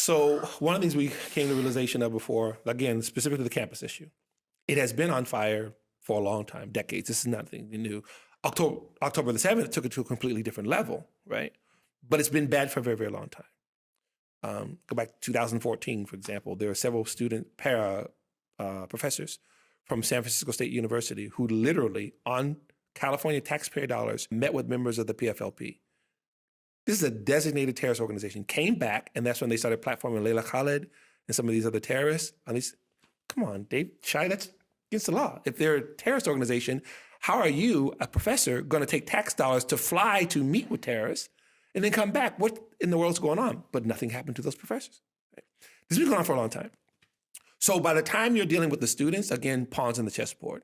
So one of the things we came to the realization of before, again, specific to the campus issue, it has been on fire for a long time, decades. This is nothing new. October the 7th took it to a completely different level, right? But it's been bad for a very, very long time. Go back to 2014, for example. There were several professors from San Francisco State University who literally, on California taxpayer dollars, met with members of the PFLP. This is a designated terrorist organization, came back, and that's when they started platforming Layla Khaled and some of these other terrorists. At least, come on, Dave Shai, that's against the law. If they're a terrorist organization, how are you, a professor, going to take tax dollars to fly to meet with terrorists and then come back? What in the world's going on? But nothing happened to those professors. Right? This has been going on for a long time. So by the time you're dealing with the students, again, pawns on the chessboard,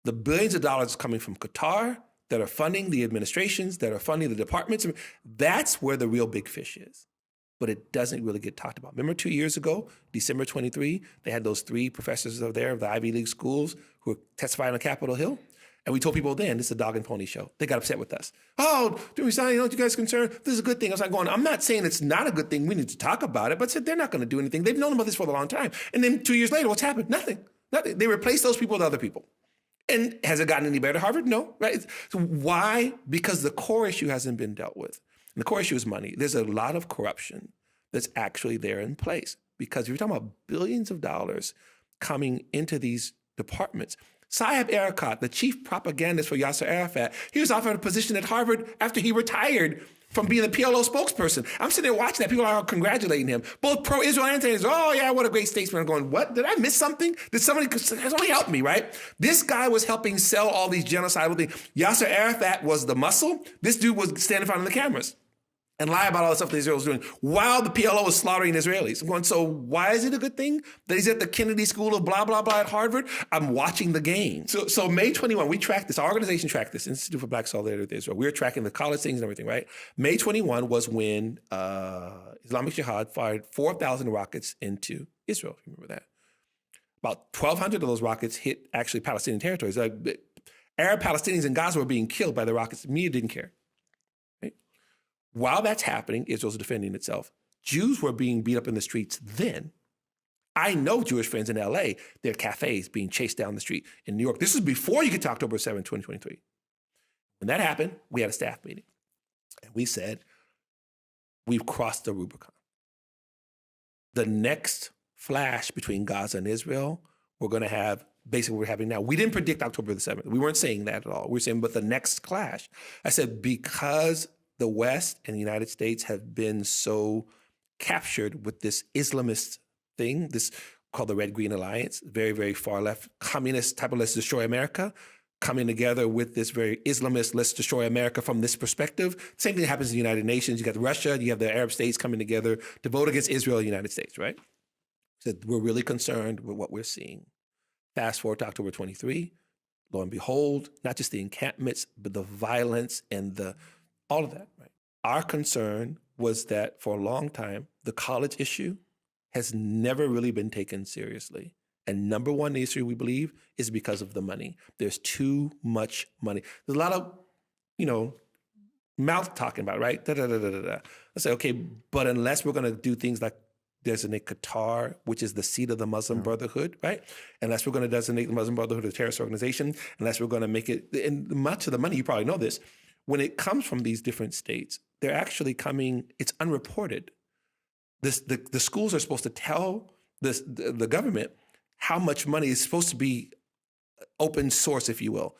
the billions of dollars coming from Qatar that are funding the administrations, that are funding the departments, that's where the real big fish is. But it doesn't really get talked about. Remember 2 years ago, December 23, they had those 3 professors over there of the Ivy League schools who were testifying on Capitol Hill. And we told people then, this is a dog and pony show. They got upset with us. Oh, Dumisani, aren't you guys concerned? This is a good thing. I was like going, I'm not saying it's not a good thing. We need to talk about it. But said they're not going to do anything. They've known about this for a long time. And then 2 years later, what's happened? Nothing. They replaced those people with other people. And has it gotten any better at Harvard? No, right? So why? Because the core issue hasn't been dealt with. And the core issue is money. There's a lot of corruption that's actually there in place. Because if you're talking about billions of dollars coming into these departments, Saeb Erekat, the chief propagandist for Yasser Arafat, he was offered a position at Harvard after he retired from being the PLO spokesperson. I'm sitting there watching that. People are congratulating him. Both pro-Israel and anti-Israel. Oh, yeah, what a great statesman. I'm going, what? Did I miss something? Did somebody help me, right? This guy was helping sell all these genocidal things. Yasser Arafat was the muscle. This dude was standing in front of the cameras and lie about all the stuff that Israel was doing while the PLO was slaughtering Israelis. I'm going, so why is it a good thing that he's at the Kennedy School of blah, blah, blah at Harvard? I'm watching the game. So May 21, we tracked this. Our organization tracked this, Institute for Black Solidarity with Israel. We were tracking the college things and everything, right? May 21 was when Islamic Jihad fired 4,000 rockets into Israel. Remember that? About 1,200 of those rockets hit actually Palestinian territories. Arab Palestinians in Gaza were being killed by the rockets. The media didn't care. While that's happening, Israel's defending itself. Jews were being beat up in the streets then. I know Jewish friends in LA, their cafes being chased down the street in New York. This is before you get to October 7, 2023. When that happened, we had a staff meeting. And we said, we've crossed the Rubicon. The next flash between Gaza and Israel, we're going to have basically what we're having now. We didn't predict October the 7th. We weren't saying that at all. We were saying, but the next clash. I said, because the West and the United States have been so captured with this Islamist thing, this called the Red-Green Alliance, very, very far left, communist type of let's destroy America, coming together with this very Islamist let's destroy America from this perspective. Same thing happens in the United Nations. You got Russia, you have the Arab states coming together to vote against Israel and the United States, right? So we're really concerned with what we're seeing. Fast forward to October 23, lo and behold, not just the encampments, but the violence and all of that, right? Our concern was that for a long time, the college issue has never really been taken seriously. And number one issue, we believe, is because of the money. There's too much money. There's a lot of, mouth talking about it, right? I say, okay, but unless we're going to do things like designate Qatar, which is the seat of the Muslim Brotherhood, right? Unless we're going to designate the Muslim Brotherhood a terrorist organization, unless we're going to make it, and much of the money, you probably know this, when it comes from these different states, they're actually coming, it's unreported. The schools are supposed to tell the government how much money is supposed to be open source, if you will.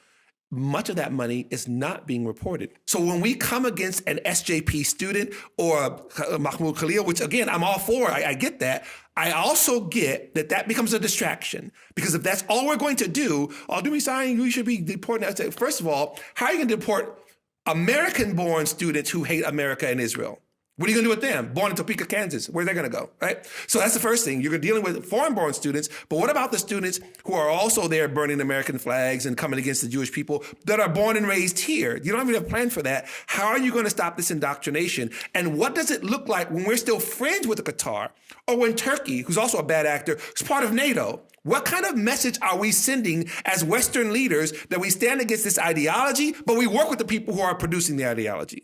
Much of that money is not being reported. So when we come against an SJP student or Mahmoud Khalil, which again, I'm all for, I get that. I also get that becomes a distraction because if that's all we're going to do, Dumisani, we should be deporting. I say, first of all, how are you going to deport American-born students who hate America and Israel? What are you going to do with them? Born in Topeka, Kansas, where's they going to go, right? So that's the first thing. You're dealing with foreign-born students, but what about the students who are also there burning American flags and coming against the Jewish people that are born and raised here? You don't even have a plan for that. How are you going to stop this indoctrination? And what does it look like when we're still friends with Qatar or when Turkey, who's also a bad actor, is part of NATO? What kind of message are we sending as Western leaders that we stand against this ideology, but we work with the people who are producing the ideology?